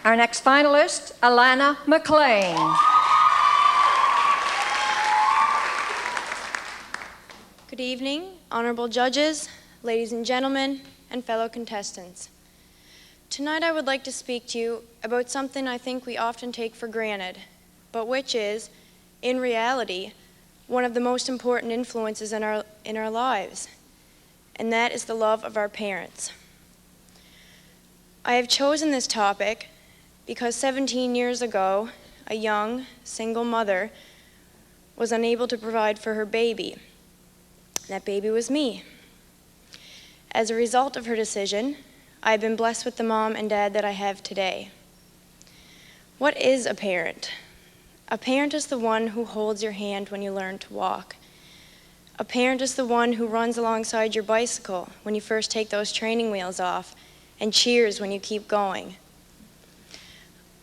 Our next finalist, Alana McLean. Good evening, honorable judges, ladies and gentlemen, and fellow contestants. Tonight I would like to speak to you about something I think we often take for granted, but which is, in reality, one of the most important influences in our lives, and that is the love of our parents. I have chosen this topic because 17 years ago, a young, single mother was unable to provide for her baby. That baby was me. As a result of her decision, I have been blessed with the mom and dad that I have today. What is a parent? A parent is the one who holds your hand when you learn to walk. A parent is the one who runs alongside your bicycle when you first take those training wheels off and cheers when you keep going.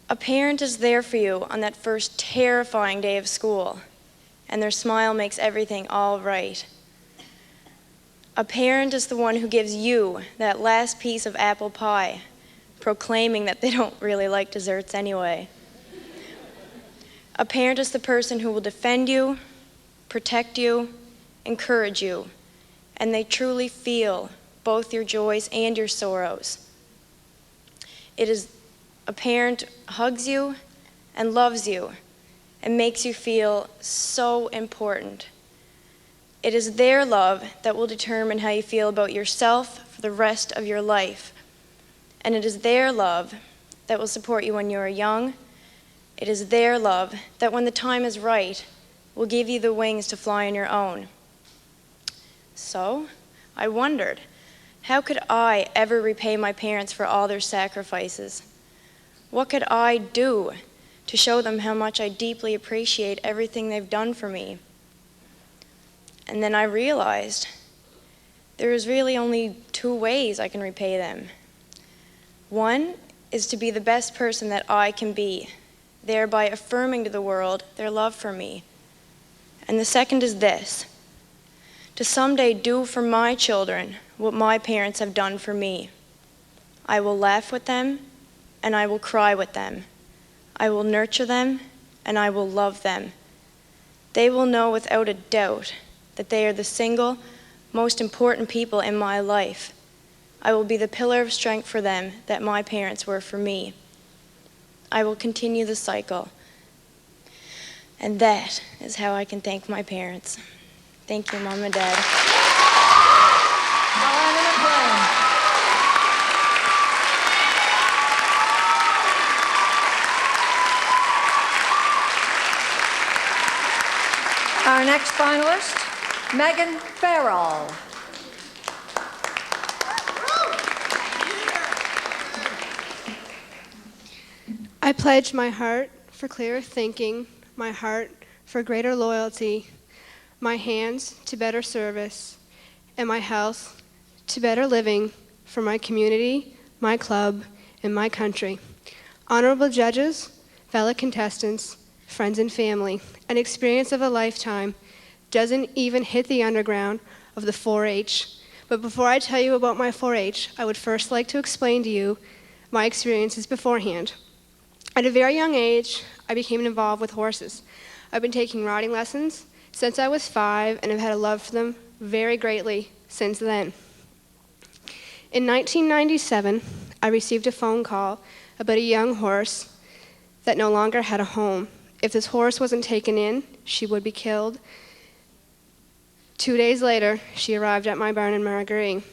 A parent is there for you on that first terrifying day of school, and their smile makes everything all right. A parent is the one who gives you that last piece of apple pie, proclaiming that they don't really like desserts anyway. A parent is the person who will defend you, protect you, encourage you, and they truly feel both your joys and your sorrows. A parent hugs you and loves you and makes you feel so important. It is their love that will determine how you feel about yourself for the rest of your life. And it is their love that will support you when you are young. It is their love that when the time is right will give you the wings to fly on your own. So, I wondered, how could I ever repay my parents for all their sacrifices? What could I do to show them how much I deeply appreciate everything they've done for me? And then I realized there is really only two ways I can repay them. One is to be the best person that I can be, thereby affirming to the world their love for me. And the second is this: to someday do for my children what my parents have done for me. I will laugh with them, and I will cry with them. I will nurture them, and I will love them. They will know without a doubt that they are the single most important people in my life. I will be the pillar of strength for them that my parents were for me. I will continue the cycle. And that is how I can thank my parents. Thank you, Mom and Dad. Alana McLean. Our next finalist, Megan Farrell. I pledge my heart for clearer thinking, my heart for greater loyalty, my hands to better service, and my health to better living for my community, my club, and my country. Honorable judges, fellow contestants, friends and family, an experience of a lifetime doesn't even hit the underground of the 4-H. But before I tell you about my 4-H, I would first like to explain to you my experiences beforehand. At a very young age, I became involved with horses. I've been taking riding lessons since I was 5 and have had a love for them very greatly since then. In 1997, I received a phone call about a young horse that no longer had a home. If this horse wasn't taken in, she would be killed. 2 days later, she arrived at my barn in Marguerite.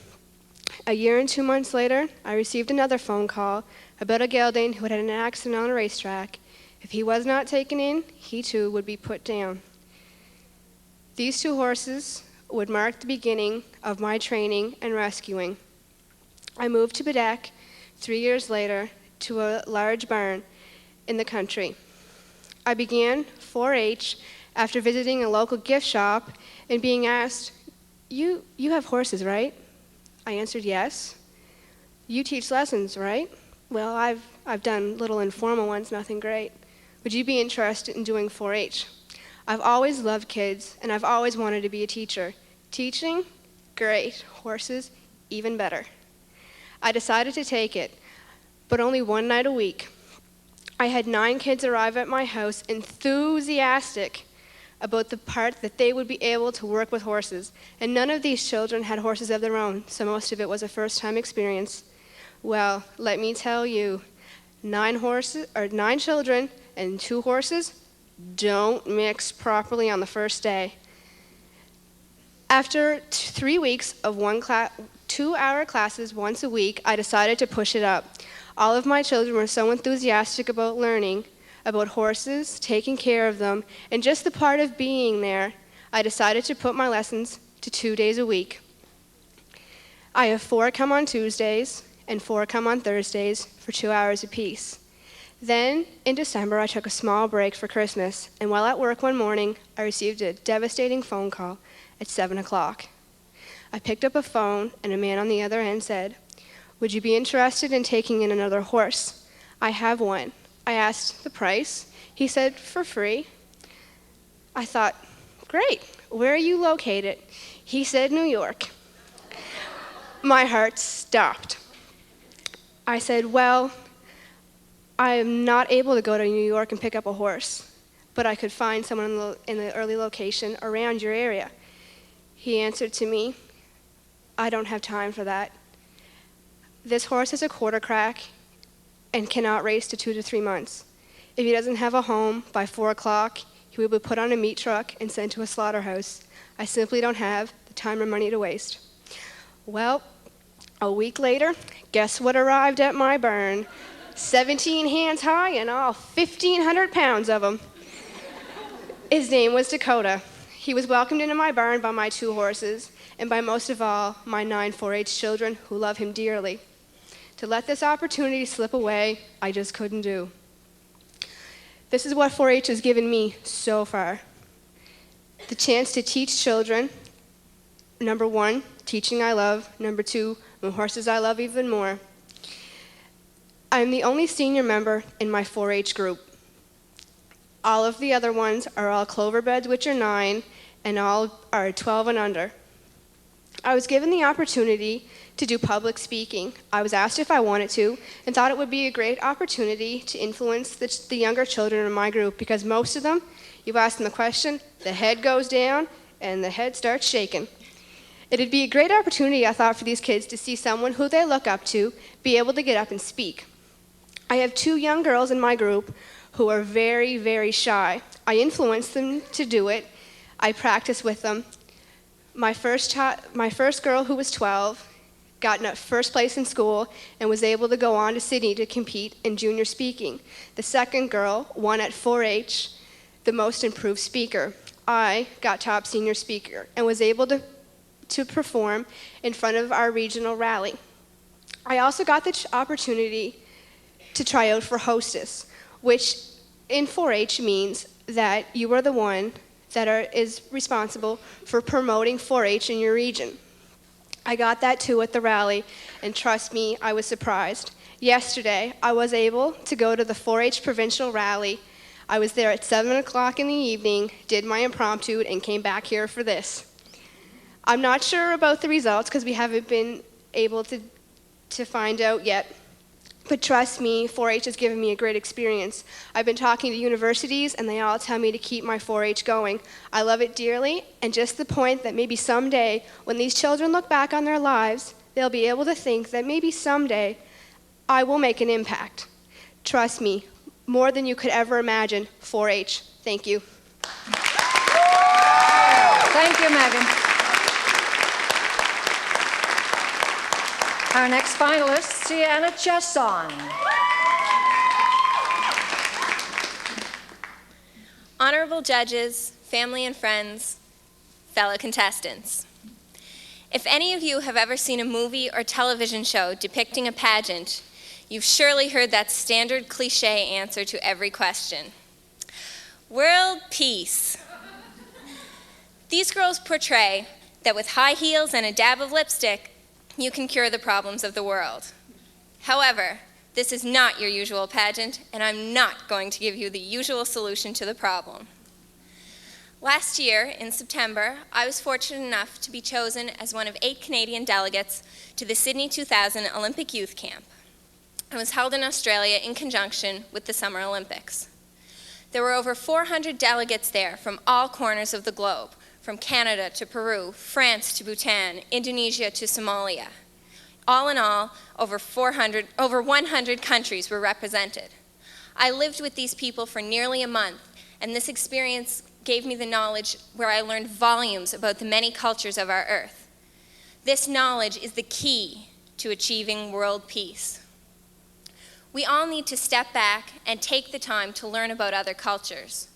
A year and 2 months later, I received another phone call about a gelding who had had an accident on a racetrack. If he was not taken in, he too would be put down. These 2 horses would mark the beginning of my training and rescuing. I moved to Bedeck 3 years later to a large barn in the country. I began 4-H after visiting a local gift shop and being asked, you have horses, right? I answered yes. You teach lessons, right? Well, I've done little informal ones, nothing great. Would you be interested in doing 4-H? I've always loved kids, and I've always wanted to be a teacher. Teaching? Great. Horses? Even better. I decided to take it, but only one night a week. I had 9 kids arrive at my house enthusiastic about the part that they would be able to work with horses. And none of these children had horses of their own, so most of it was a first-time experience. Well, let me tell you, 9 children and 2 horses don't mix properly on the first day. After 3 weeks of 2-hour classes once a week, I decided to push it up. All of my children were so enthusiastic about learning about horses, taking care of them, and just the part of being there, I decided to put my lessons to 2 days a week. I have 4 come on Tuesdays and 4 come on Thursdays for 2 hours apiece. Then, in December, I took a small break for Christmas, and while at work one morning, I received a devastating phone call at 7 o'clock. I picked up a phone, and a man on the other end said, "Would you be interested in taking in another horse? I have one." I asked the price. He said, "For free." I thought, "Great, where are you located?" He said, "New York." My heart stopped. I said, "Well, I am not able to go to New York and pick up a horse, but I could find someone in the early location around your area." He answered to me, "I don't have time for that. This horse is a quarter crack and cannot race to 2 to 3 months. If he doesn't have a home by 4 o'clock, he will be put on a meat truck and sent to a slaughterhouse. I simply don't have the time or money to waste." Well, a week later, guess what arrived at my barn? 17 hands high and all 1,500 pounds of him. His name was Dakota. He was welcomed into my barn by my 2 horses, and by most of all, my 9 4-H children who love him dearly. To let this opportunity slip away, I just couldn't do. This is what 4-H has given me so far. The chance to teach children, number 1, teaching I love, number 2, horses I love even more. I'm the only senior member in my 4-H group. All of the other ones are all clover beds, which are 9, and all are 12 and under. I was given the opportunity to do public speaking. I was asked if I wanted to, and thought it would be a great opportunity to influence the younger children in my group, because most of them, you ask them the question, the head goes down, and the head starts shaking. It'd be a great opportunity, I thought, for these kids to see someone who they look up to be able to get up and speak. I have 2 young girls in my group who are very, very shy. I influence them to do it. I practice with them. My first girl, who was 12, got first place in school and was able to go on to Sydney to compete in junior speaking. The second girl won at 4-H, the most improved speaker. I got top senior speaker and was able to perform in front of our regional rally. I also got the opportunity to try out for hostess, which in 4-H means that you are the one that is responsible for promoting 4-H in your region. I got that too at the rally, and trust me, I was surprised. Yesterday, I was able to go to the 4-H provincial rally. I was there at 7 o'clock in the evening, did my impromptu, and came back here for this. I'm not sure about the results because we haven't been able to find out yet. But trust me, 4-H has given me a great experience. I've been talking to universities, and they all tell me to keep my 4-H going. I love it dearly, and just the point that maybe someday, when these children look back on their lives, they'll be able to think that maybe someday I will make an impact. Trust me, more than you could ever imagine, 4-H. Thank you. Thank you, Megan. Our next finalist, Sienna Chesson. Honorable judges, family and friends, fellow contestants. If any of you have ever seen a movie or television show depicting a pageant, you've surely heard that standard cliche answer to every question. World peace. These girls portray that with high heels and a dab of lipstick, you can cure the problems of the world. However, this is not your usual pageant, and I'm not going to give you the usual solution to the problem. Last year, in September, I was fortunate enough to be chosen as one of 8 Canadian delegates to the Sydney 2000 Olympic Youth Camp. and was held in Australia in conjunction with the Summer Olympics. There were over 400 delegates there from all corners of the globe, from Canada to Peru, France to Bhutan, Indonesia to Somalia. All in all, over 100 countries were represented. I lived with these people for nearly a month, and this experience gave me the knowledge where I learned volumes about the many cultures of our earth. This knowledge is the key to achieving world peace. We all need to step back and take the time to learn about other cultures.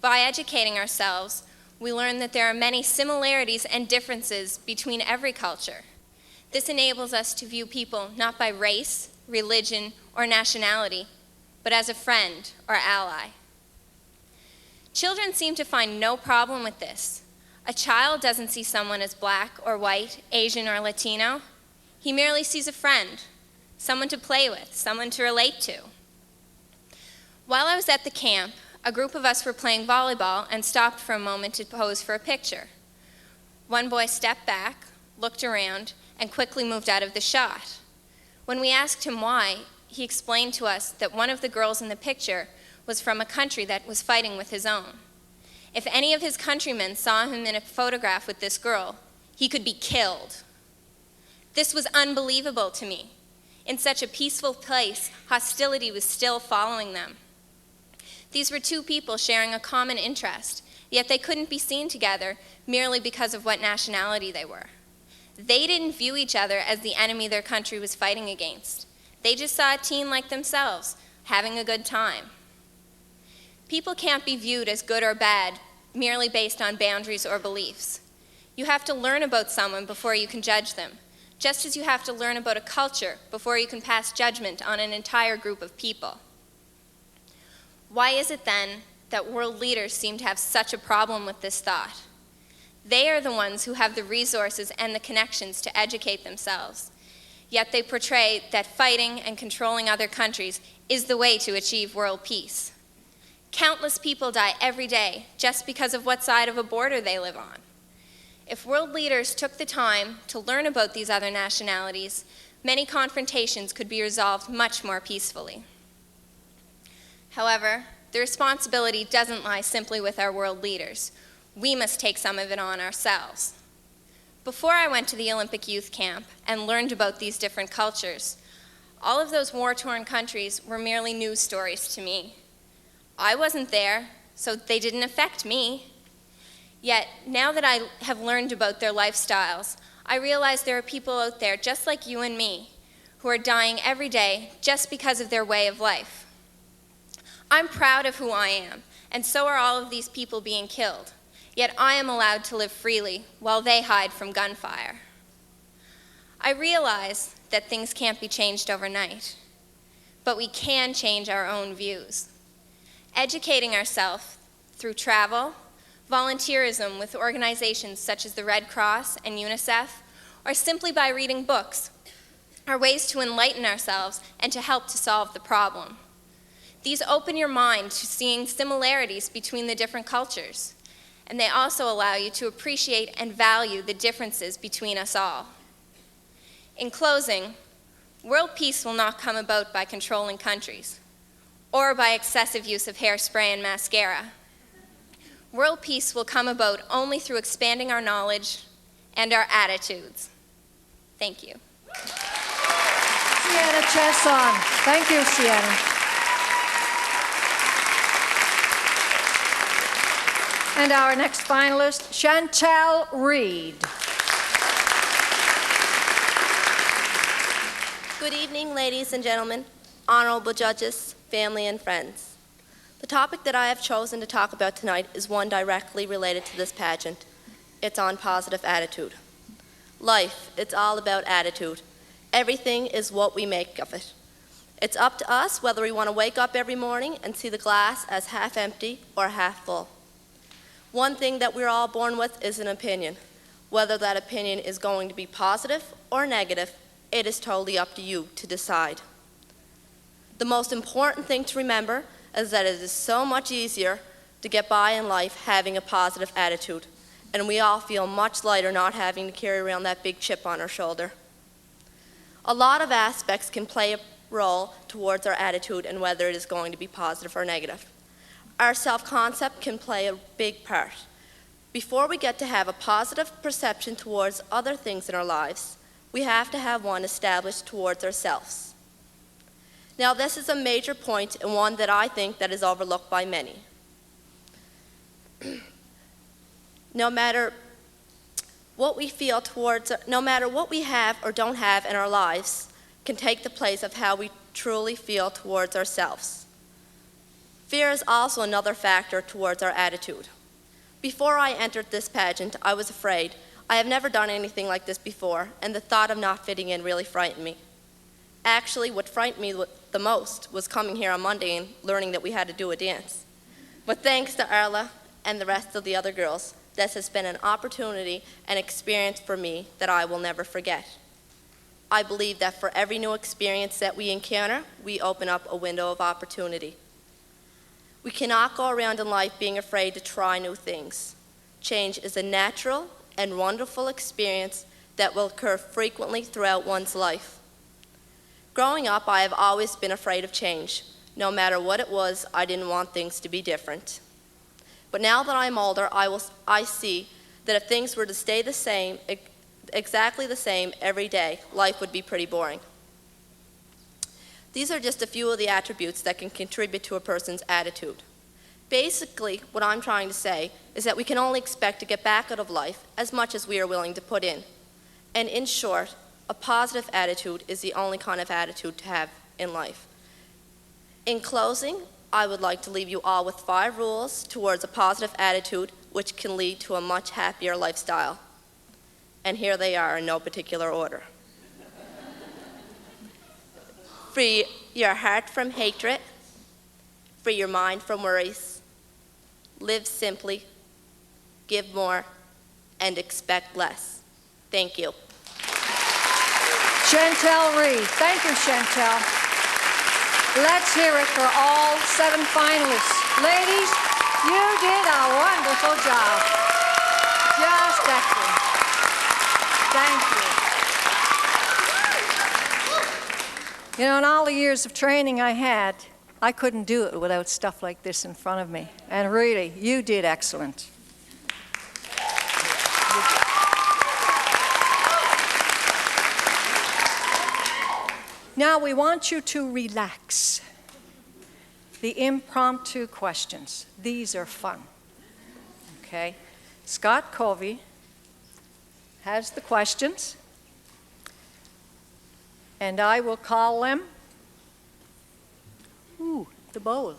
By educating ourselves, we learn that there are many similarities and differences between every culture. This enables us to view people not by race, religion, or nationality, but as a friend or ally. Children seem to find no problem with this. A child doesn't see someone as black or white, Asian or Latino. He merely sees a friend, someone to play with, someone to relate to. While I was at the camp, a group of us were playing volleyball and stopped for a moment to pose for a picture. One boy stepped back, looked around, and quickly moved out of the shot. When we asked him why, he explained to us that one of the girls in the picture was from a country that was fighting with his own. If any of his countrymen saw him in a photograph with this girl, he could be killed. This was unbelievable to me. In such a peaceful place, hostility was still following them. These were two people sharing a common interest, yet they couldn't be seen together merely because of what nationality they were. They didn't view each other as the enemy their country was fighting against. They just saw a teen like themselves, having a good time. People can't be viewed as good or bad merely based on boundaries or beliefs. You have to learn about someone before you can judge them, just as you have to learn about a culture before you can pass judgment on an entire group of people. Why is it then that world leaders seem to have such a problem with this thought? They are the ones who have the resources and the connections to educate themselves, yet they portray that fighting and controlling other countries is the way to achieve world peace. Countless people die every day just because of what side of a border they live on. If world leaders took the time to learn about these other nationalities, many confrontations could be resolved much more peacefully. However, the responsibility doesn't lie simply with our world leaders. We must take some of it on ourselves. Before I went to the Olympic Youth Camp and learned about these different cultures, all of those war-torn countries were merely news stories to me. I wasn't there, so they didn't affect me. Yet, now that I have learned about their lifestyles, I realize there are people out there just like you and me who are dying every day just because of their way of life. I'm proud of who I am, and so are all of these people being killed. Yet I am allowed to live freely while they hide from gunfire. I realize that things can't be changed overnight, but we can change our own views. Educating ourselves through travel, volunteerism with organizations such as the Red Cross and UNICEF, or simply by reading books, are ways to enlighten ourselves and to help to solve the problem. These open your mind to seeing similarities between the different cultures, and they also allow you to appreciate and value the differences between us all. In closing, world peace will not come about by controlling countries, or by excessive use of hairspray and mascara. World peace will come about only through expanding our knowledge and our attitudes. Thank you. Sienna Chesson. Thank you, Sienna. And our next finalist, Chantal Reed. Good evening, ladies and gentlemen, honorable judges, family, and friends. The topic that I have chosen to talk about tonight is one directly related to this pageant. It's on positive attitude. Life, it's all about attitude. Everything is what we make of it. It's up to us whether we want to wake up every morning and see the glass as half empty or half full. One thing that we're all born with is an opinion. Whether that opinion is going to be positive or negative, it is totally up to you to decide. The most important thing to remember is that it is so much easier to get by in life having a positive attitude, and we all feel much lighter not having to carry around that big chip on our shoulder. A lot of aspects can play role towards our attitude and whether it is going to be positive or negative. Our self-concept can play a big part. Before we get to have a positive perception towards other things in our lives, we have to have one established towards ourselves. Now, this is a major point and one that I think that is overlooked by many. No matter what we have or don't have in our lives can take the place of how we truly feel towards ourselves. Fear is also another factor towards our attitude. Before I entered this pageant, I was afraid. I have never done anything like this before, and the thought of not fitting in really frightened me. Actually, what frightened me the most was coming here on Monday and learning that we had to do a dance. But thanks to Arla and the rest of the other girls, this has been an opportunity and experience for me that I will never forget. I believe that for every new experience that we encounter, we open up a window of opportunity. We cannot go around in life being afraid to try new things. Change is a natural and wonderful experience that will occur frequently throughout one's life. Growing up, I have always been afraid of change. No matter what it was, I didn't want things to be different. But now that I'm older, I see that if things were to stay the same, exactly the same every day, life would be pretty boring. These are just a few of the attributes that can contribute to a person's attitude. Basically, what I'm trying to say is that we can only expect to get back out of life as much as we are willing to put in. And in short, a positive attitude is the only kind of attitude to have in life. In closing, I would like to leave you all with 5 rules towards a positive attitude which can lead to a much happier lifestyle. And here they are in no particular order. Free your heart from hatred. Free your mind from worries. Live simply. Give more. And expect less. Thank you. Chantel Reed. Thank you, Chantel. Let's hear it for all 7 finalists. Ladies, you did a wonderful job. Just excellent. Thank you. You know, in all the years of training I had, I couldn't do it without stuff like this in front of me. And really, you did excellent. Now we want you to relax. The impromptu questions. These are fun. Okay? Scott Covey has the questions, and I will call them. Ooh, the bowl.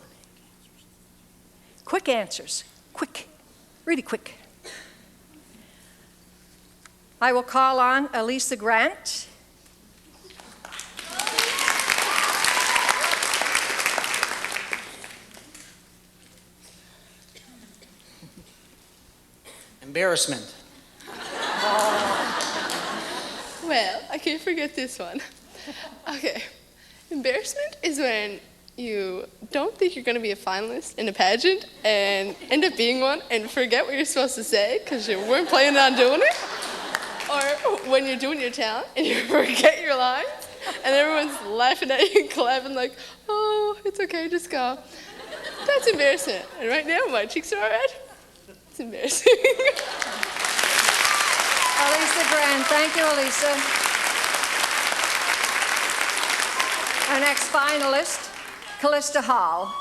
Quick answers. Quick. Really quick. I will call on Elisa Grant. Embarrassment. Well, I can't forget this one. Okay. Embarrassment is when you don't think you're going to be a finalist in a pageant and end up being one and forget what you're supposed to say because you weren't planning on doing it. Or when you're doing your talent and you forget your lines and everyone's laughing at you and clapping like, oh, it's okay, just go. That's embarrassment. And right now my cheeks are all red. It's embarrassing. Elisa Grant. Thank you, Elisa. Our next finalist, Callista Hall.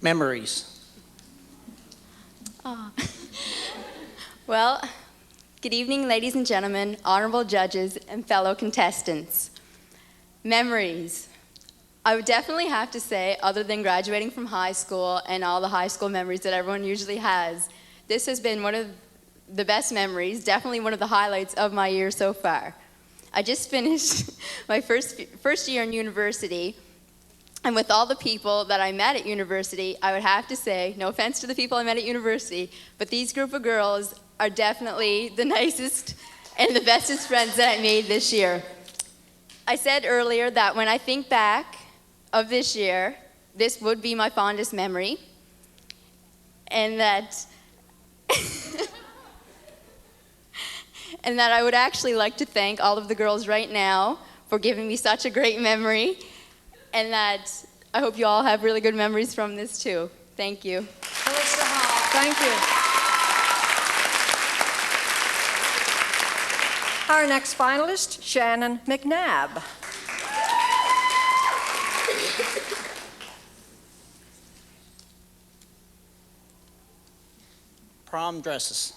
Memories. Oh. Well, good evening, ladies and gentlemen, honorable judges, and fellow contestants. Memories. I would definitely have to say, other than graduating from high school and all the high school memories that everyone usually has, this has been one of the best memories, definitely one of the highlights of my year so far. I just finished my first year in university, and with all the people that I met at university, I would have to say, no offense to the people I met at university, but these group of girls are definitely the nicest and the bestest friends that I made this year. I said earlier that when I think back of this year, this would be my fondest memory, and that And that I would actually like to thank all of the girls right now for giving me such a great memory, and that I hope you all have really good memories from this too. Thank you. Melissa Hall, thank you. Our next finalist, Shannon McNabb. Prom dresses.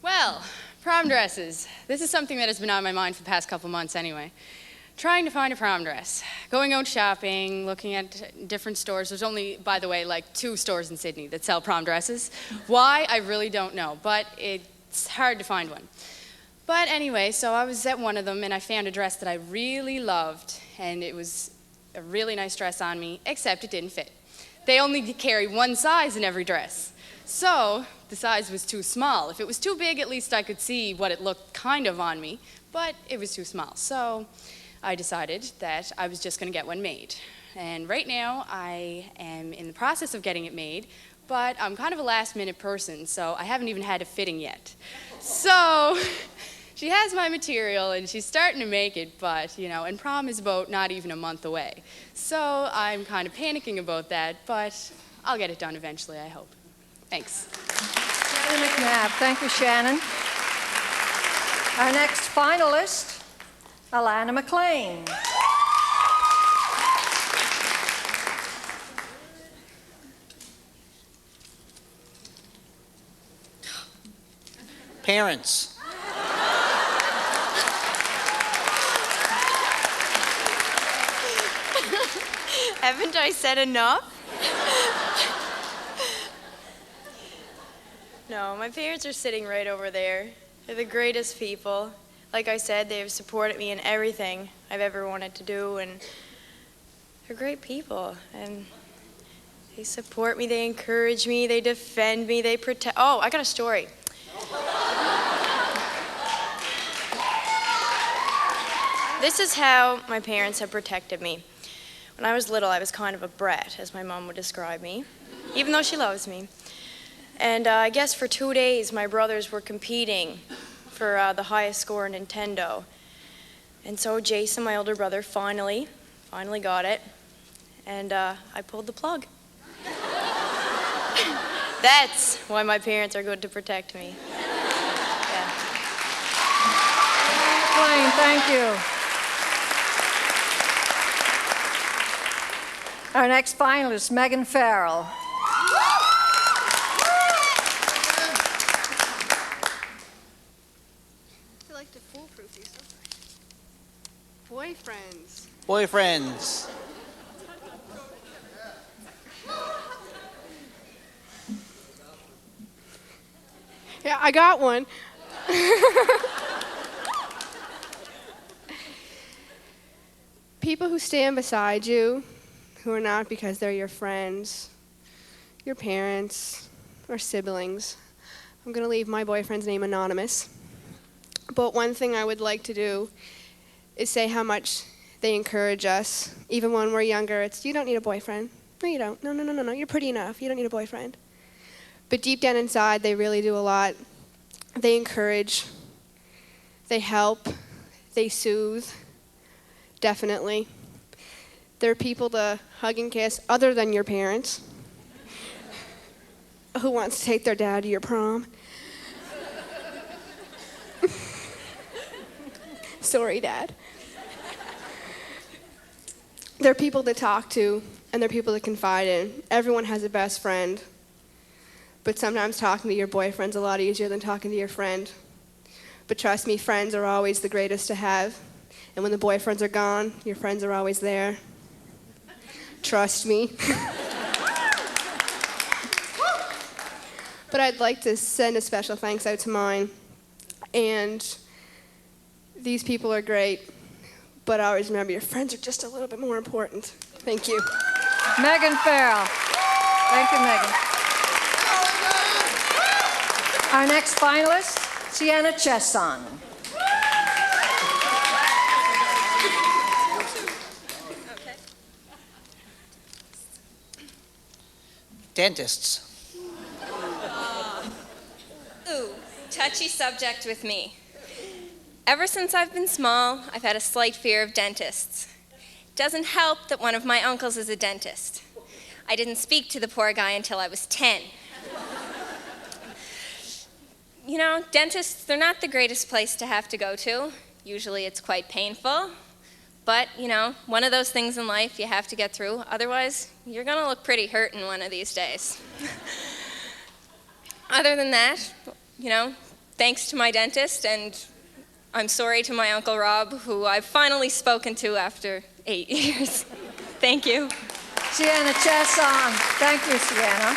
Well, prom dresses. This is something that has been on my mind for the past couple months anyway. Trying to find a prom dress. Going out shopping, looking at different stores. There's only, by the way, like 2 stores in Sydney that sell prom dresses. Why? I really don't know, but it's hard to find one. But anyway, so I was at one of them and I found a dress that I really loved, and it was a really nice dress on me, except it didn't fit. They only carry one size in every dress. So the size was too small. If it was too big, at least I could see what it looked kind of on me, but it was too small. So I decided that I was just going to get one made. And right now I am in the process of getting it made, but I'm kind of a last-minute person, so I haven't even had a fitting yet. So she has my material and she's starting to make it, but, you know, and prom is about not even a month away. So I'm kind of panicking about that, but I'll get it done eventually, I hope. Thanks. Shannon McNabb. Thank you, Shannon. Our next finalist, Alana McLean. Parents. Haven't I said enough? No, my parents are sitting right over there. They're the greatest people. Like I said, they've supported me in everything I've ever wanted to do, and they're great people. And they support me, they encourage me, they defend me, they protect. Oh, I got a story. This is how my parents have protected me. When I was little, I was kind of a brat, as my mom would describe me, even though she loves me. And I guess for 2 days, my brothers were competing for the highest score in Nintendo. And so Jason, my older brother, finally got it. And I pulled the plug. That's why my parents are good to protect me. Yeah. McLean, thank you. Our next finalist, Megan Farrell. I like to foolproof these. Boyfriends. Boyfriends. Yeah, I got one. People who stand beside you, who are not because they're your friends, your parents, or siblings. I'm going to leave my boyfriend's name anonymous. But one thing I would like to do is say how much they encourage us. Even when we're younger, it's, you don't need a boyfriend. No, you don't. No, you're pretty enough. You don't need a boyfriend. But deep down inside, they really do a lot. They encourage, they help, they soothe, definitely. They're people to hug and kiss other than your parents. Who wants to take their dad to your prom? Sorry, Dad. They're people to talk to, and they're people to confide in. Everyone has a best friend. But sometimes talking to your boyfriend's a lot easier than talking to your friend. But trust me, friends are always the greatest to have. And when the boyfriends are gone, your friends are always there. Trust me. But I'd like to send a special thanks out to mine. And these people are great. But always remember, your friends are just a little bit more important. Thank you. Megan Farrell. Thank you, Megan. Our next finalist, Sienna Chesson. Dentists. touchy subject with me. Ever since I've been small, I've had a slight fear of dentists. It doesn't help that one of my uncles is a dentist. I didn't speak to the poor guy until I was 10. You know, dentists, they're not the greatest place to have to go to. Usually it's quite painful. But, you know, one of those things in life you have to get through. Otherwise, you're going to look pretty hurtin' one of these days. Other than that, you know, thanks to my dentist, and I'm sorry to my Uncle Rob, who I've finally spoken to after 8 years. Thank you. Sienna Chesson. Thank you, Sienna.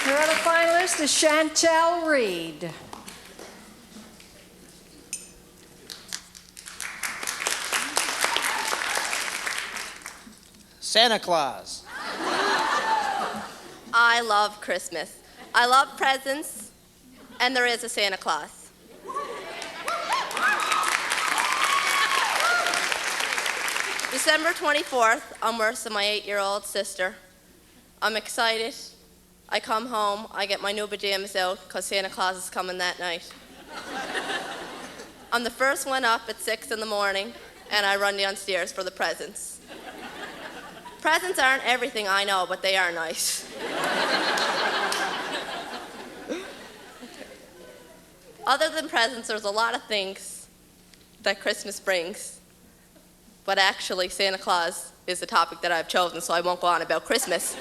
Your other finalist is Chantel Reed. Santa Claus. I love Christmas. I love presents, and there is a Santa Claus. December 24th, I'm worse than my 8-year-old sister. I'm excited. I come home, I get my new pajamas out, because Santa Claus is coming that night. I'm the first one up at 6 in the morning, and I run downstairs for the presents. Presents aren't everything, I know, but they are nice. Other than presents, there's a lot of things that Christmas brings. But actually, Santa Claus is the topic that I've chosen, so I won't go on about Christmas.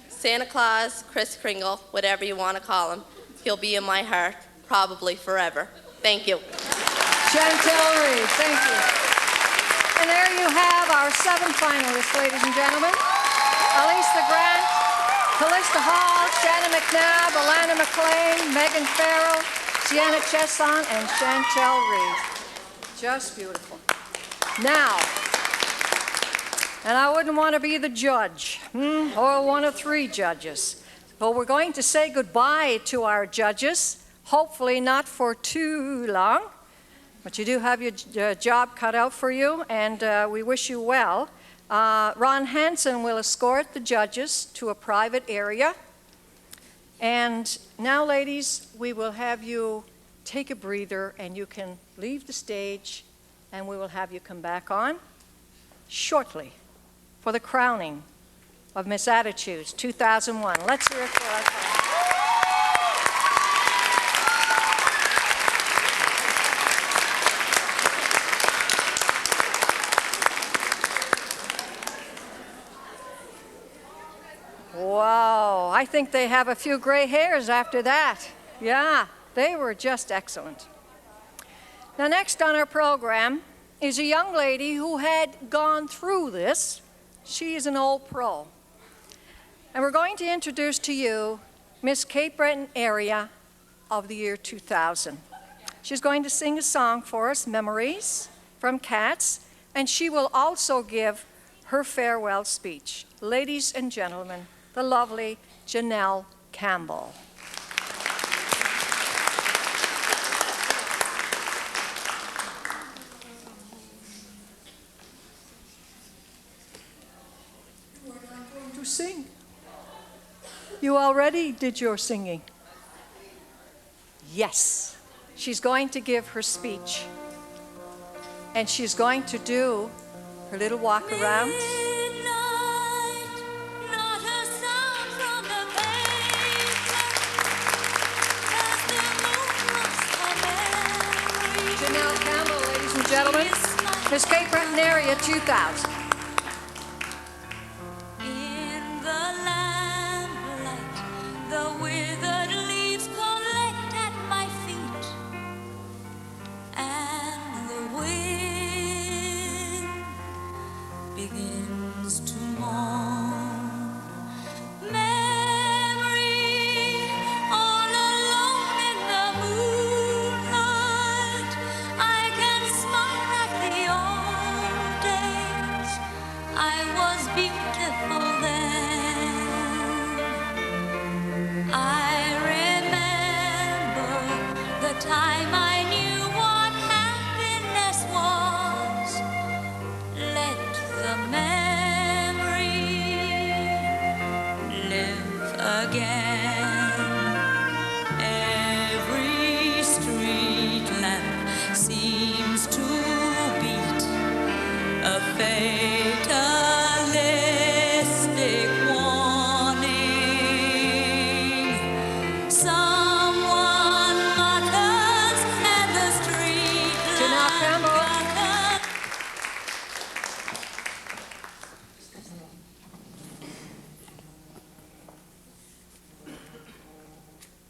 Santa Claus, Kris Kringle, whatever you want to call him, he'll be in my heart, probably forever. Thank you. Chantel Reed, thank you. And there you have our 7 finalists, ladies and gentlemen. Elise Grant, Callista Hall, Shannon McNabb, Alana McLean, Megan Farrell, Sienna Chesson, and Chantel Reed. Just beautiful. Now, and I wouldn't want to be the judge, or one of 3 judges. But we're going to say goodbye to our judges, hopefully not for too long. But you do have your job cut out for you, and we wish you well. Ron Hansen will escort the judges to a private area. And now, ladies, we will have you take a breather, and you can leave the stage, and we will have you come back on shortly for the crowning of Miss Attitudes 2001. Let's hear it for our finalists. Wow, I think they have a few gray hairs after that. Yeah, they were just excellent. Now, next on our program is a young lady who had gone through this. She is an old pro. And we're going to introduce to you Miss Cape Breton area of the year 2000. She's going to sing a song for us, Memories, from Cats, and she will also give her farewell speech. Ladies and gentlemen, the lovely Janelle Campbell. You are not going to sing. You already did your singing. Yes, she's going to give her speech. And she's going to do her little walk around. Janelle Campbell, ladies and gentlemen, Miss Cape Breton area 2000. In the lamplight, the withered leaves collect at my feet, and the wind begins to moan. Memory, all alone in the moonlight, I can smile at the old days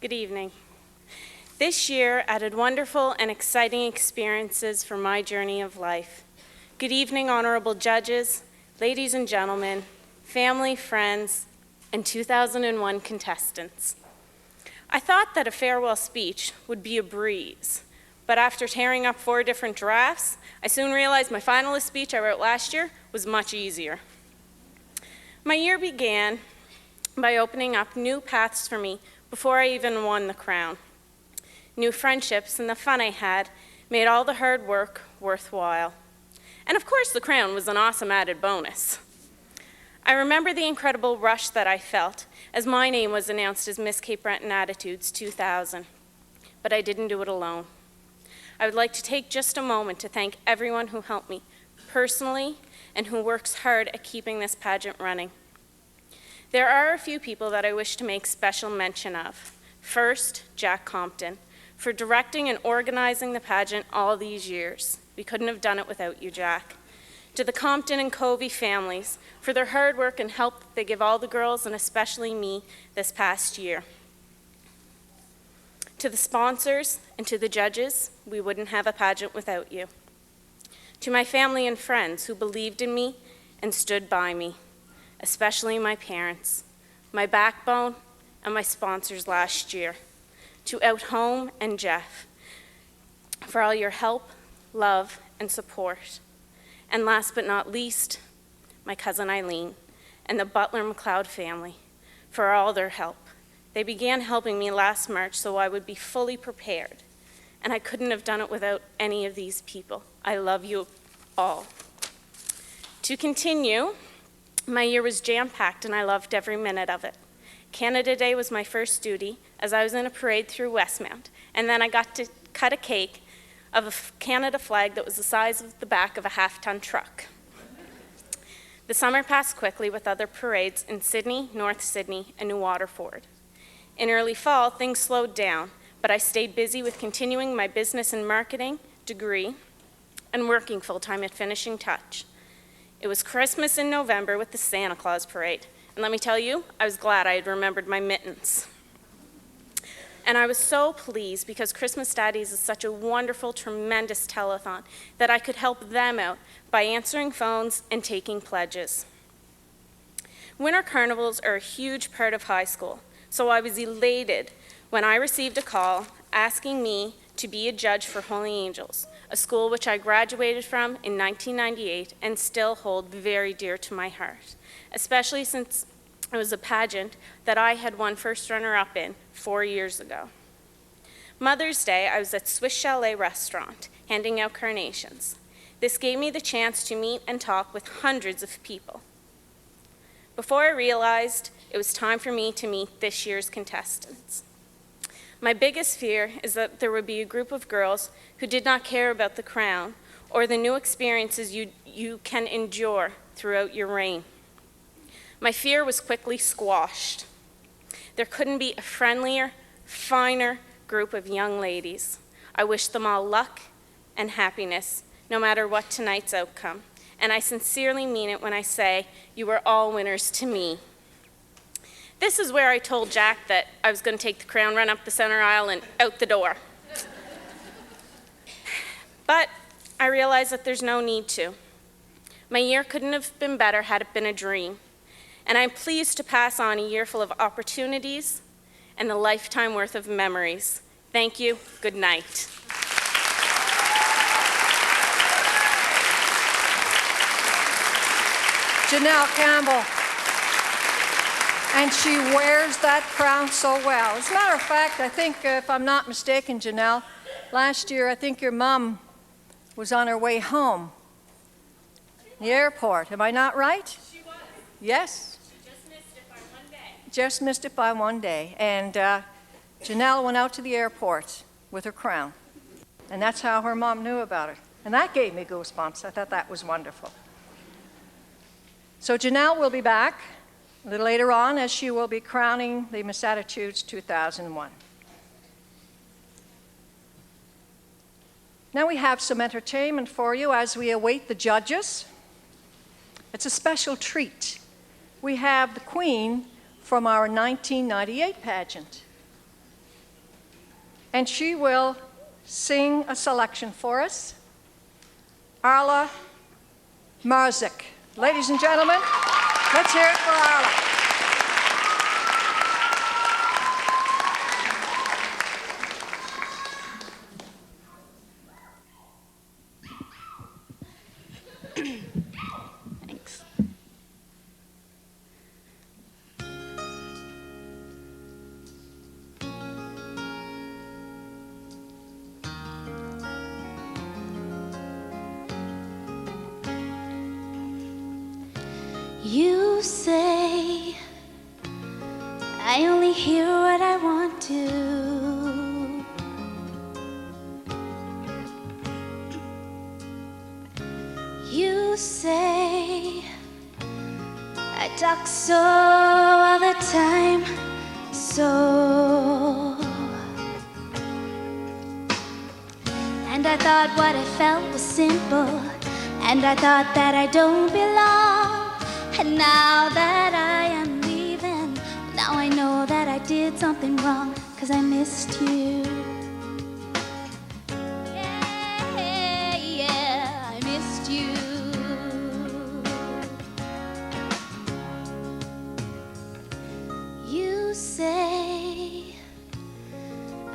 Good evening. This year added wonderful and exciting experiences for my journey of life. Good evening, honorable judges, ladies and gentlemen, family, friends, and 2001 contestants. I thought that a farewell speech would be a breeze, but after tearing up 4 different drafts, I soon realized my finalist speech I wrote last year was much easier. My year began by opening up new paths for me before I even won the crown. New friendships and the fun I had made all the hard work worthwhile. And of course, the crown was an awesome added bonus. I remember the incredible rush that I felt as my name was announced as Miss Cape Breton Attitudes 2000, but I didn't do it alone. I would like to take just a moment to thank everyone who helped me personally and who works hard at keeping this pageant running. There are a few people that I wish to make special mention of. First, Jack Compton, for directing and organizing the pageant all these years. We couldn't have done it without you, Jack. To the Compton and Covey families for their hard work and help that they give all the girls, and especially me, this past year. To the sponsors and to the judges, we wouldn't have a pageant without you. To my family and friends who believed in me and stood by me, especially my parents, my backbone, and my sponsors last year. To Out Home and Jeff, for all your help, love, and support. And last but not least, my cousin Eileen and the Butler-McLeod family for all their help. They began helping me last March so I would be fully prepared, and I couldn't have done it without any of these people. I love you all. To continue, my year was jam-packed and I loved every minute of it. Canada Day was my first duty as I was in a parade through Westmount, and then I got to cut a cake of a Canada flag that was the size of the back of a half-ton truck. The summer passed quickly with other parades in Sydney, North Sydney, and New Waterford. In early fall, things slowed down, but I stayed busy with continuing my business and marketing degree and working full-time at Finishing Touch. It was Christmas in November with the Santa Claus parade, and let me tell you, I was glad I had remembered my mittens. And I was so pleased because Christmas Daddies is such a wonderful, tremendous telethon that I could help them out by answering phones and taking pledges. Winter carnivals are a huge part of high school, so I was elated when I received a call asking me to be a judge for Holy Angels, a school which I graduated from in 1998 and still hold very dear to my heart, especially since it was a pageant that I had won first runner-up in 4 years ago. Mother's Day, I was at Swiss Chalet Restaurant, handing out carnations. This gave me the chance to meet and talk with hundreds of people. Before I realized it was time for me to meet this year's contestants. My biggest fear is that there would be a group of girls who did not care about the crown or the new experiences you can endure throughout your reign. My fear was quickly squashed. There couldn't be a friendlier, finer group of young ladies. I wish them all luck and happiness, no matter what tonight's outcome. And I sincerely mean it when I say you are all winners to me. This is where I told Jack that I was going to take the crown, run up the center aisle, and out the door. But I realized that there's no need to. My year couldn't have been better had it been a dream. And I'm pleased to pass on a year full of opportunities and a lifetime worth of memories. Thank you. Good night. Janelle Campbell. And she wears that crown so well. As a matter of fact, I think, if I'm not mistaken, Janelle, last year I think your mom was on her way home, the airport. Am I not right? She was. Yes. She just missed it by 1 day. Just missed it by 1 day. And Janelle went out to the airport with her crown. And that's how her mom knew about it. And that gave me goosebumps. I thought that was wonderful. So Janelle will be back a little later on as she will be crowning the Miss Attitudes 2001. Now we have some entertainment for you as we await the judges. It's a special treat. We have the Queen from our 1998 pageant. and she will sing a selection for us. Arla Marzik. Ladies and gentlemen, let's hear it for Arla. Thanks. You say I only hear what I want to. You say I talk so all the time, so. And I thought what I felt was simple, and I thought that I don't belong. And now that I am leaving, now I know that I did something wrong, 'cause I missed you. Yeah, yeah, I missed you. You say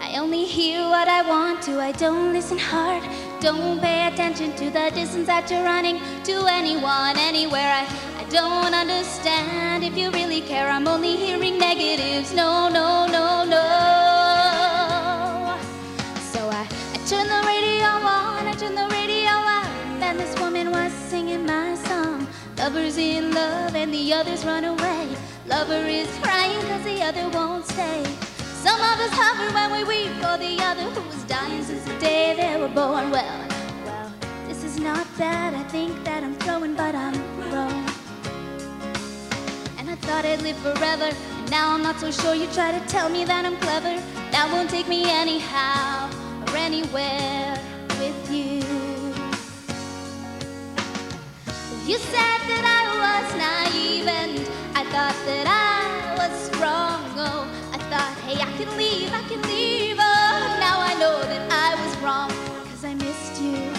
I only hear what I want to, I don't listen hard, don't pay attention to the distance that you're running, to anyone, anywhere. I don't understand if you really care. I'm only hearing negatives. No, no, no, no. So I turned the radio on, I turned the radio on, and this woman was singing my song. Lovers in love and the others run away. Lover is crying 'cause the other won't stay. Some of us hover when we weep for the other who was dying since the day they were born. Well, this is not bad. I think that I'm throwing, but I'm wrong. I thought I'd live forever, and now I'm not so sure. You try to tell me that I'm clever, that won't take me anyhow or anywhere with you. You said that I was naive, and I thought that I was strong. Oh, I thought, hey, I can leave, oh. Now I know that I was wrong, 'cause I missed you.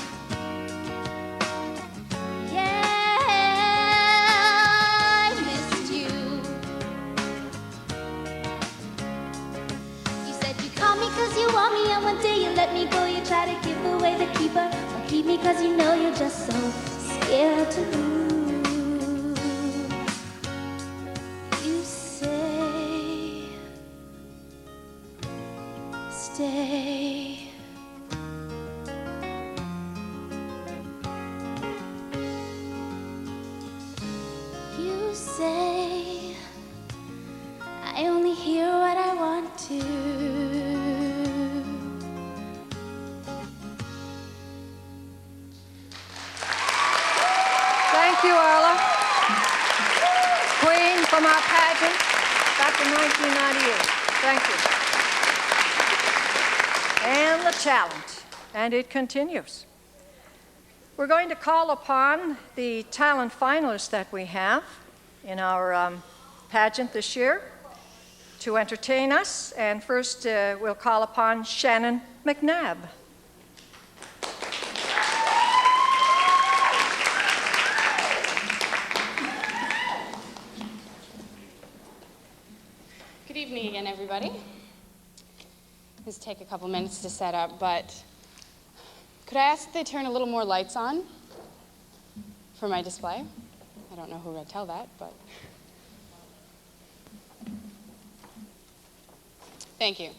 Cause you want me, and one day you let me go. You try to give away the keeper, or keep me cause you know you're just so scared to lose. You say, stay. You say, I only hear what I want to. Thank you, Arla. Queen from our pageant back in 1998. Thank you. And the talent, and it continues. We're going to call upon the talent finalists that we have in our pageant this year to entertain us. And first, we'll call upon Shannon McNabb. Good evening again, everybody. This take a couple minutes to set up, but could I ask that they turn a little more lights on for my display? I don't know who would tell that, but thank you.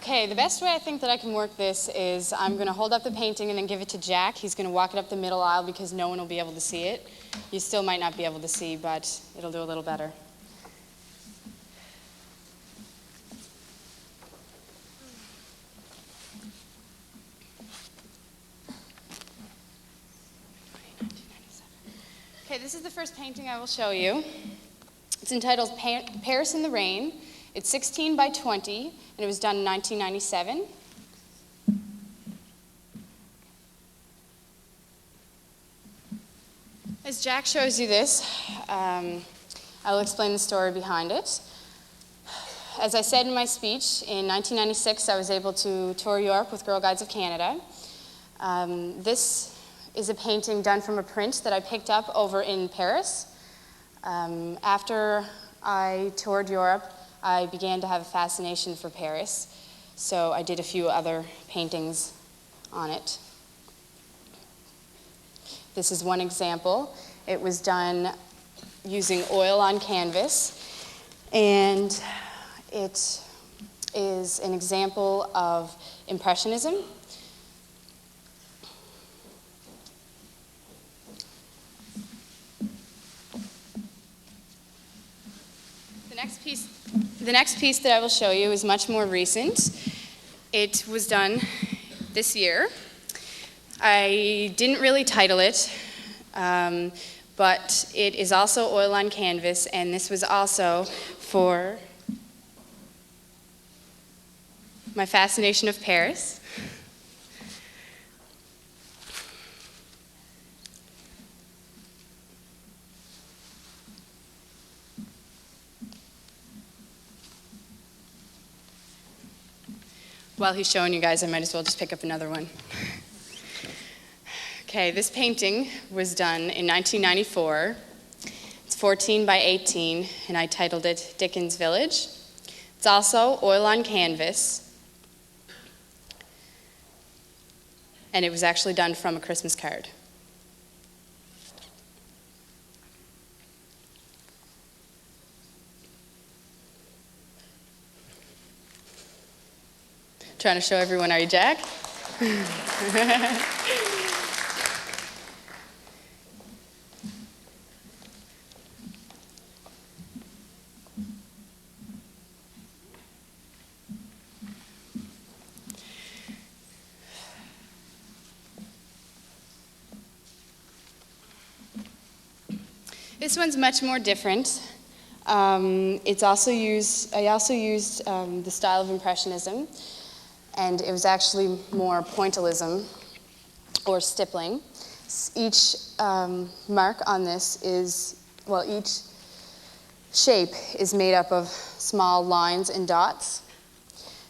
Okay, the best way I think that I can work this is I'm going to hold up the painting and then give it to Jack. He's going to walk it up the middle aisle because no one will be able to see it. You still might not be able to see, but it'll do a little better. Okay, this is the first painting I will show you. It's entitled Paris in the Rain. It's 16 by 20, and it was done in 1997. As Jack shows you this, I will explain the story behind it. as I said in my speech, in 1996 I was able to tour Europe with Girl Guides of Canada. This is a painting done from a print that I picked up over in Paris. After I toured Europe, I began to have a fascination for Paris, so I did a few other paintings on it. This is one example. It was done using oil on canvas, and it is an example of Impressionism. The next piece that I will show you is much more recent. It was done this year. I didn't really title it, but it is also oil on canvas, and this was also for my fascination of Paris. While he's showing you guys, I might as well just pick up another one. Okay, this painting was done in 1994. It's 14 by 18, and I titled it Dickens Village. It's also oil on canvas, and it was actually done from a Christmas card. Trying to show everyone, are you Jack? This one's much more different. I also used the style of Impressionism, and it was actually more pointillism or stippling. Each mark on this is, well, each shape is made up of small lines and dots.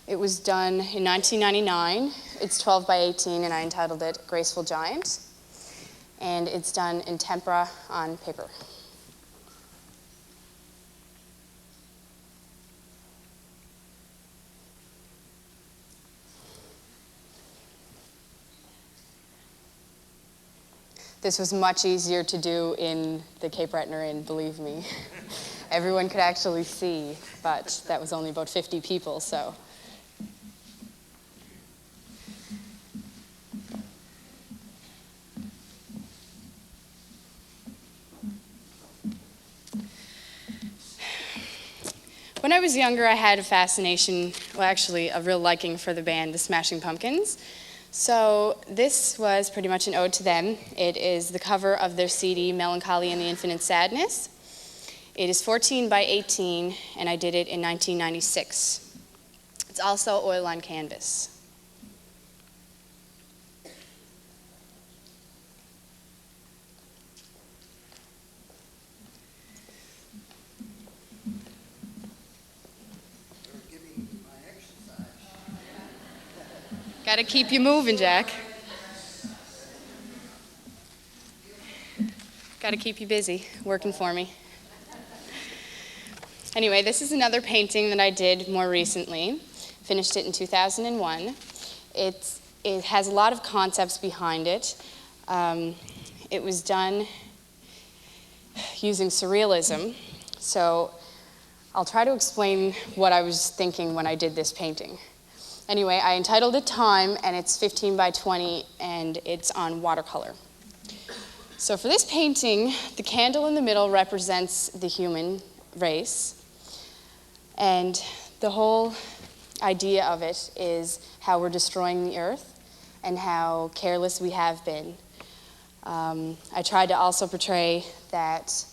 It was done in 1999. It's 12 by 18, and I entitled it Graceful Giant. And it's done in tempera on paper. This was much easier to do in the Cape Breton Inn, believe me. Everyone could actually see, but that was only about 50 people, so. When I was younger, I had a fascination, well, actually a real liking for the band, the Smashing Pumpkins. So this was pretty much an ode to them. It is the cover of their CD, Melancholy and the Infinite Sadness. It is 14 by 18, and I did it in 1996. It's also oil on canvas. Got to keep you moving, Jack. Got to keep you busy, working for me. Anyway, this is another painting that I did more recently. Finished it in 2001. It has a lot of concepts behind it. It was done using surrealism. So I'll try to explain what I was thinking when I did this painting. Anyway, I entitled it Time, and it's 15 by 20, and it's on watercolor. So for this painting, the candle in the middle represents the human race, and the whole idea of it is how we're destroying the earth and how careless we have been. I tried to also portray that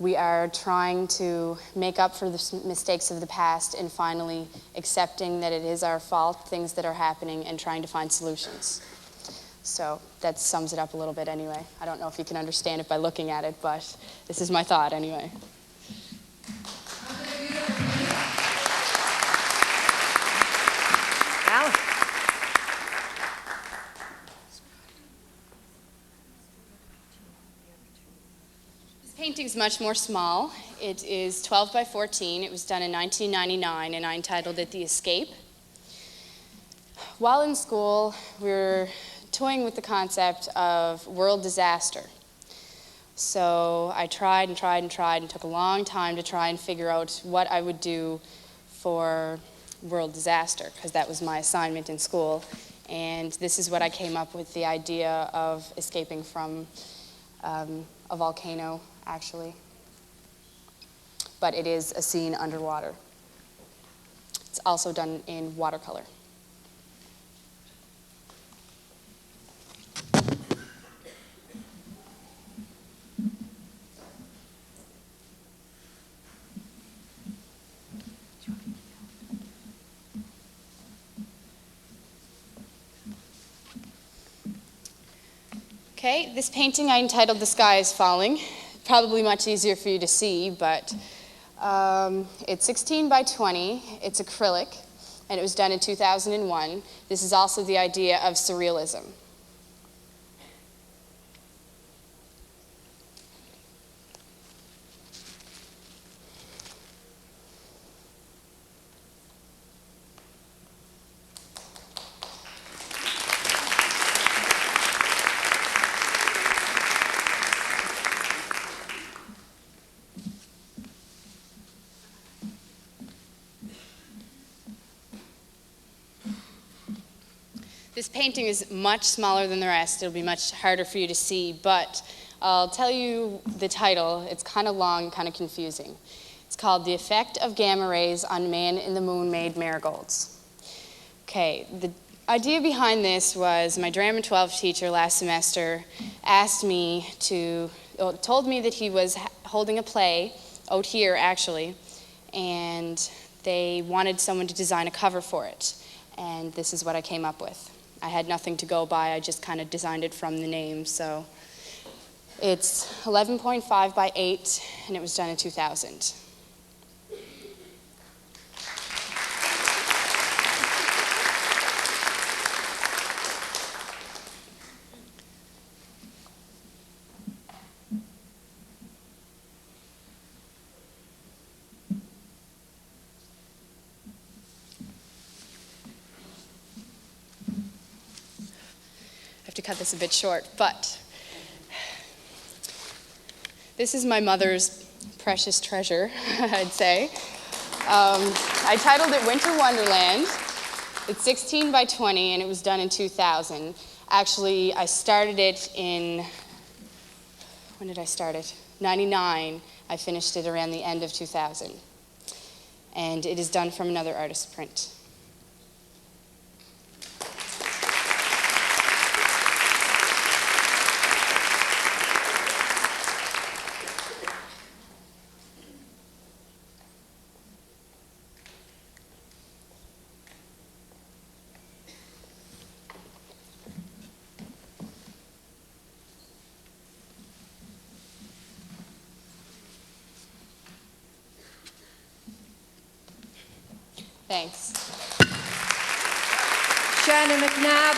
we are trying to make up for the mistakes of the past and finally accepting that it is our fault, things that are happening, and trying to find solutions. So that sums it up a little bit anyway. I don't know if you can understand it by looking at it, but this is my thought anyway. painting's much more small. It is 12 by 14. It was done in 1999, and I entitled it The Escape. While in school, we were toying with the concept of world disaster. So I tried and tried and tried and took a long time to try and figure out what I would do for world disaster, because that was my assignment in school. And this is what I came up with, the idea of escaping from a volcano, actually. But it is a scene underwater. It's also done in watercolor. Okay, this painting I entitled The Sky is Falling. Probably much easier for you to see, but it's 16 by 20. It's acrylic, and it was done in 2001. This is also the idea of surrealism. This painting is much smaller than the rest. It'll be much harder for you to see, but I'll tell you the title. It's kind of long, kind of confusing. It's called The Effect of Gamma Rays on Man in the Moon Made Marigolds. Okay, the idea behind this was my Drama 12 teacher last semester asked me told me that he was holding a play out here, actually, and they wanted someone to design a cover for it. And this is what I came up with. I had nothing to go by, I just kind of designed it from the name. So it's 11.5 by 8, and it was done in 2000. To cut this a bit short, but this is my mother's precious treasure, I'd say. I titled it Winter Wonderland. It's 16 by 20, and it was done in 2000. Actually, I started it in, when did I start it? 99. I finished it around the end of 2000. And it is done from another artist's print. Thanks. Shannon McNabb,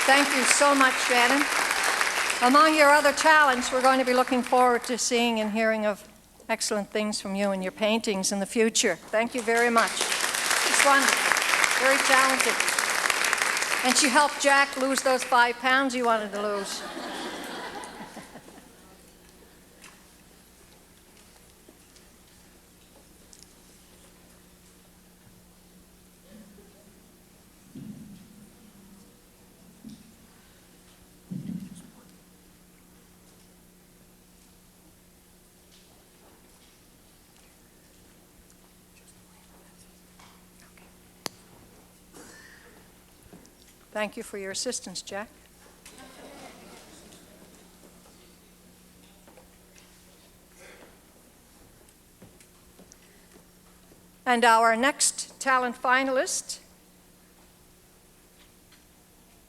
thank you so much, Shannon. Among your other talents, we're going to be looking forward to seeing and hearing of excellent things from you and your paintings in the future. Thank you very much. It's wonderful, very talented. And she helped Jack lose those 5 pounds he wanted to lose. Thank you for your assistance, Jack. And our next talent finalist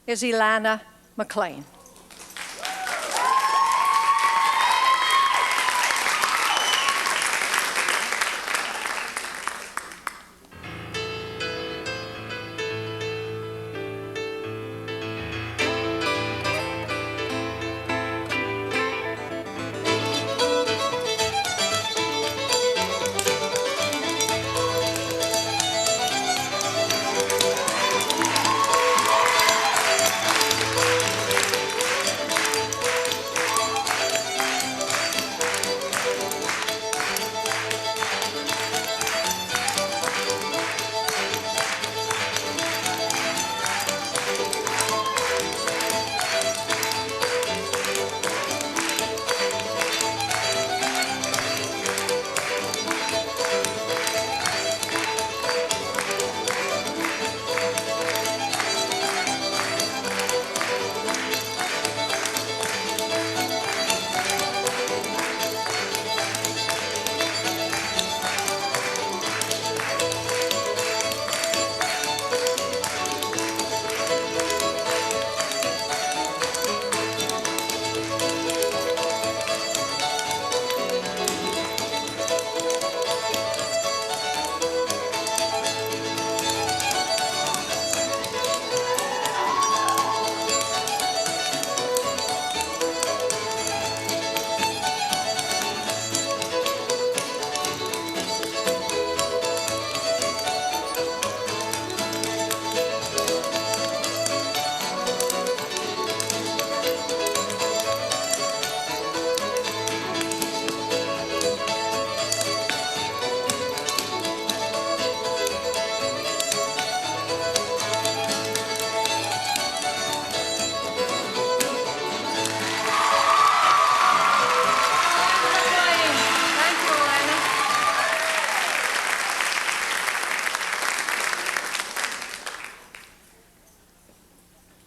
is Ilana McLean.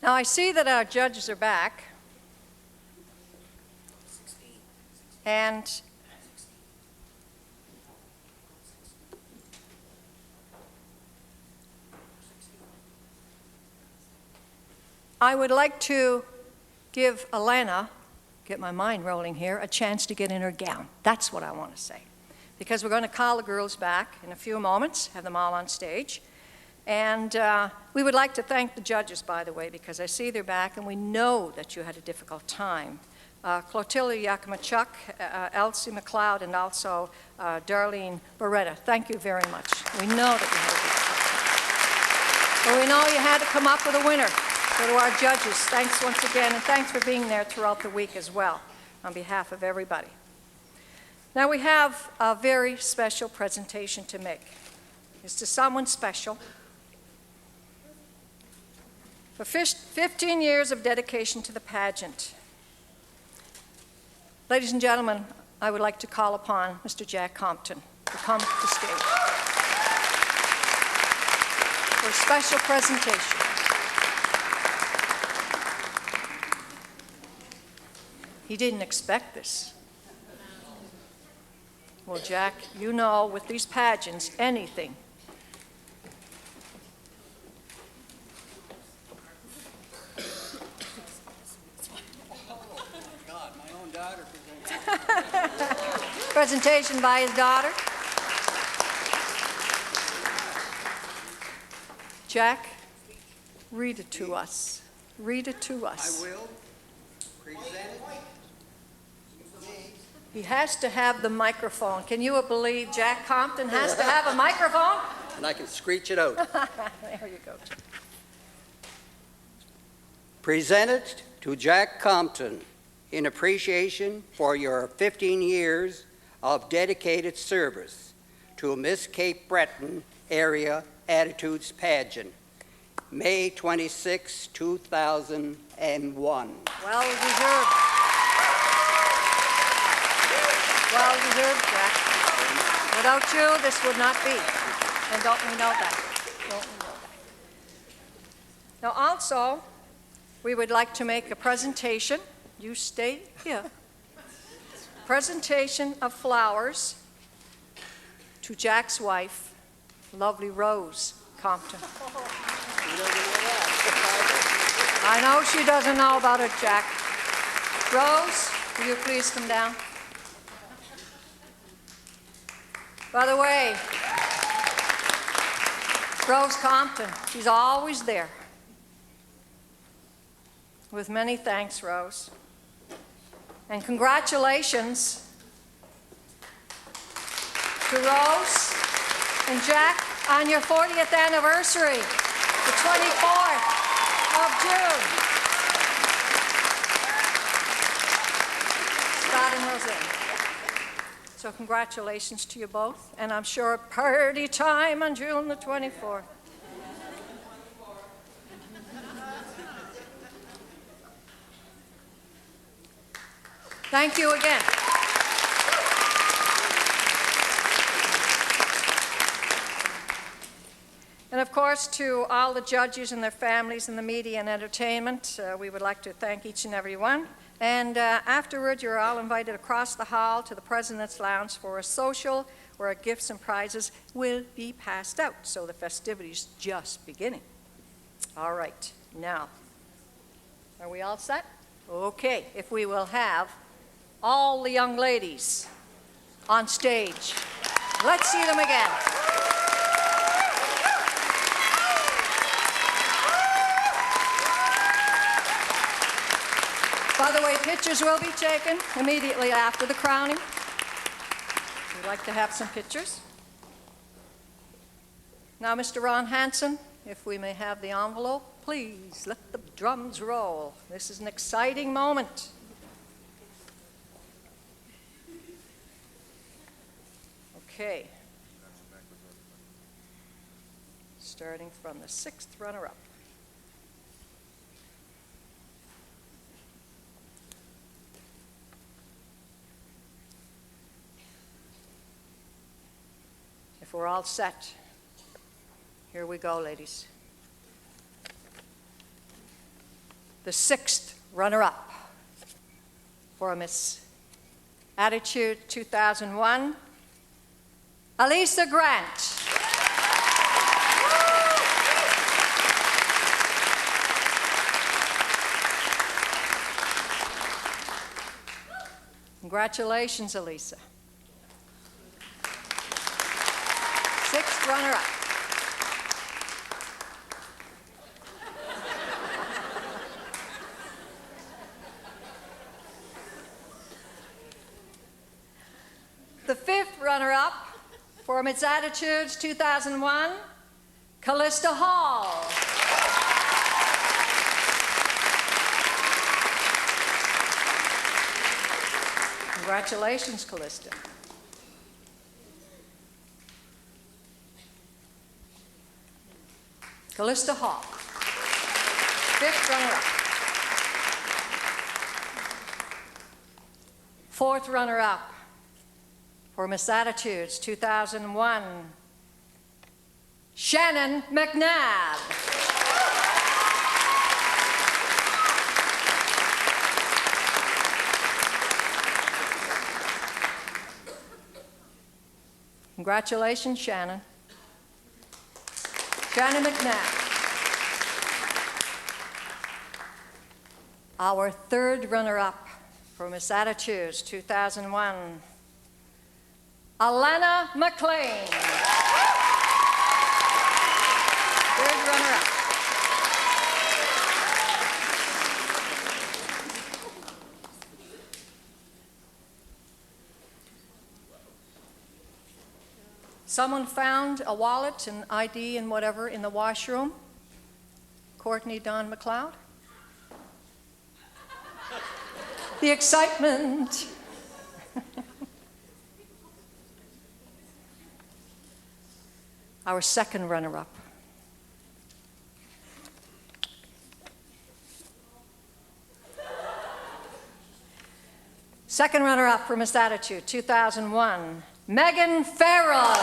Now I see that our judges are back. And I would like to give Elena, get my mind rolling here, a chance to get in her gown. That's what I want to say. Because we're going to call the girls back in a few moments, have them all on stage. And we would like to thank the judges, by the way, because I see they're back, and we know that you had a difficult time. Clotilda Yakimachuk, Elsie McLeod, and also Darlene Beretta, thank you very much. We know that you had a difficult time. But we know you had to come up with a winner. So to our judges, thanks once again, and thanks for being there throughout the week as well, on behalf of everybody. Now we have a very special presentation to make. It's to someone special. For 15 years of dedication to the pageant. Ladies and gentlemen, I would like to call upon Mr. Jack Compton to come to the stage for a special presentation. He didn't expect this. Well, Jack, you know, with these pageants, anything. God, my own daughter. Presentation by his daughter. Jack, read it to us. Read it to us. I will present it. He has to have the microphone. Can you believe Jack Compton has to have a microphone? And I can screech it out. There you go. Presented to Jack Compton in appreciation for your 15 years of dedicated service to Miss Cape Breton Area Attitudes Pageant, May 26, 2001. Well deserved. Well deserved, Jack. Without you, this would not be. And don't we know that? Don't we know that? Now also, we would like to make a presentation. You stay here. Presentation of flowers to Jack's wife, lovely Rose Compton. I know she doesn't know about it, Jack. Rose, will you please come down? By the way, Rose Compton, she's always there. With many thanks, Rose. And congratulations to Rose and Jack on your 40th anniversary, the 24th of June. Scott and Jose. So congratulations to you both, and I'm sure party time on June the 24th. Thank you again. And of course, to all the judges and their families in the media and entertainment, we would like to thank each and every one. And afterward, you're all invited across the hall to the President's Lounge for a social where gifts and prizes will be passed out. So the festivities just beginning. All right, now, are we all set? Okay, if we will have all the young ladies on stage. Let's see them again. By the way, pictures will be taken immediately after the crowning. We'd like to have some pictures. Now, Mr. Ron Hansen, if we may have the envelope, please let the drums roll. This is an exciting moment. Okay. Starting from the 6th runner-up. If we're all set, here we go, ladies. the 6th runner-up for Miss Attitude 2001, Elisa Grant. Congratulations, Elisa. 6th runner-up. The 5th runner-up for Miss Attitudes 2001, Callista Hall. Congratulations, Callista. Callista Hall, 5th runner-up. 4th runner-up for Miss Attitudes 2001, Shannon McNabb. Congratulations, Shannon. Shannon McNabb. Our 3rd runner-up for Miss Attitudes 2001, Alana McLean. 3rd runner-up. Someone found a wallet and ID and whatever in the washroom. Courtney Don McLeod. The excitement. Our 2nd runner-up. Second runner-up for Miss Attitude 2001, Megan Farrell.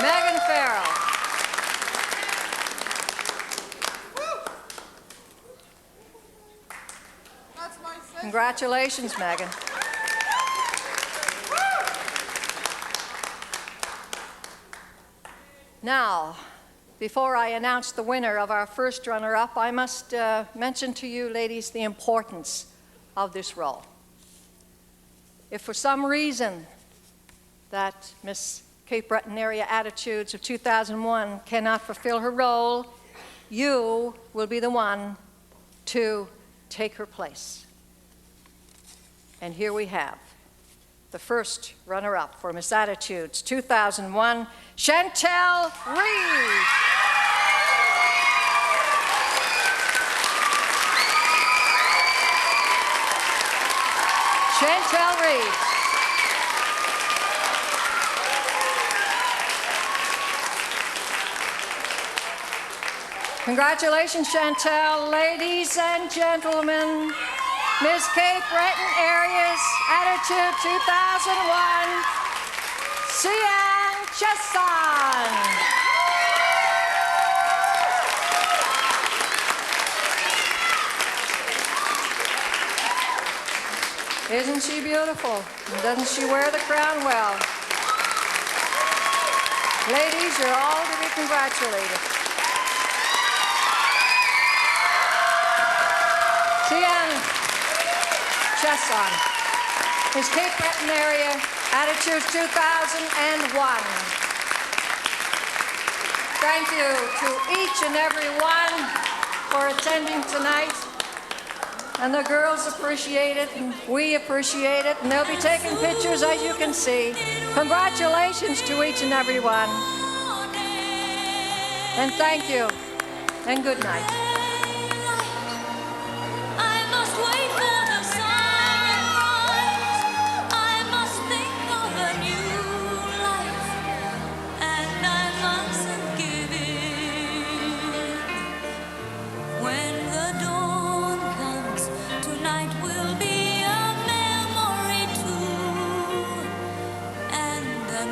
Megan Farrell. Congratulations, Megan. Now, before I announce the winner of our first runner-up, I must mention to you, ladies, the importance of this role. If for some reason that Miss Cape Breton Area Attitudes of 2001 cannot fulfill her role, you will be the one to take her place. And here we have the first runner-up for Miss Attitudes 2001, Chantel Reed. Chantel Reed. Congratulations, Chantel. Ladies and gentlemen, Miss Cape Breton Area's Attitude 2001, Sian Chesson. Isn't she beautiful? And doesn't she wear the crown well? Ladies, you're all to be congratulated. Sian Chesson, Miss Cape Breton Area Attitudes 2001. Thank you to each and every one for attending tonight. And the girls appreciate it, and we appreciate it, and they'll be taking pictures, as you can see. Congratulations to each and every one. And thank you, and good night.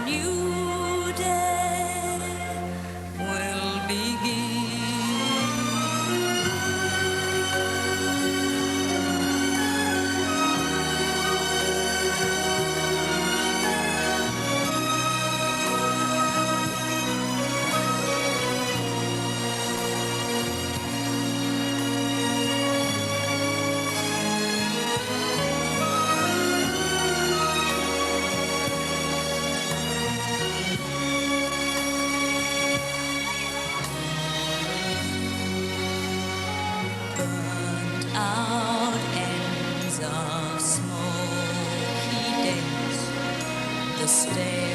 New stay.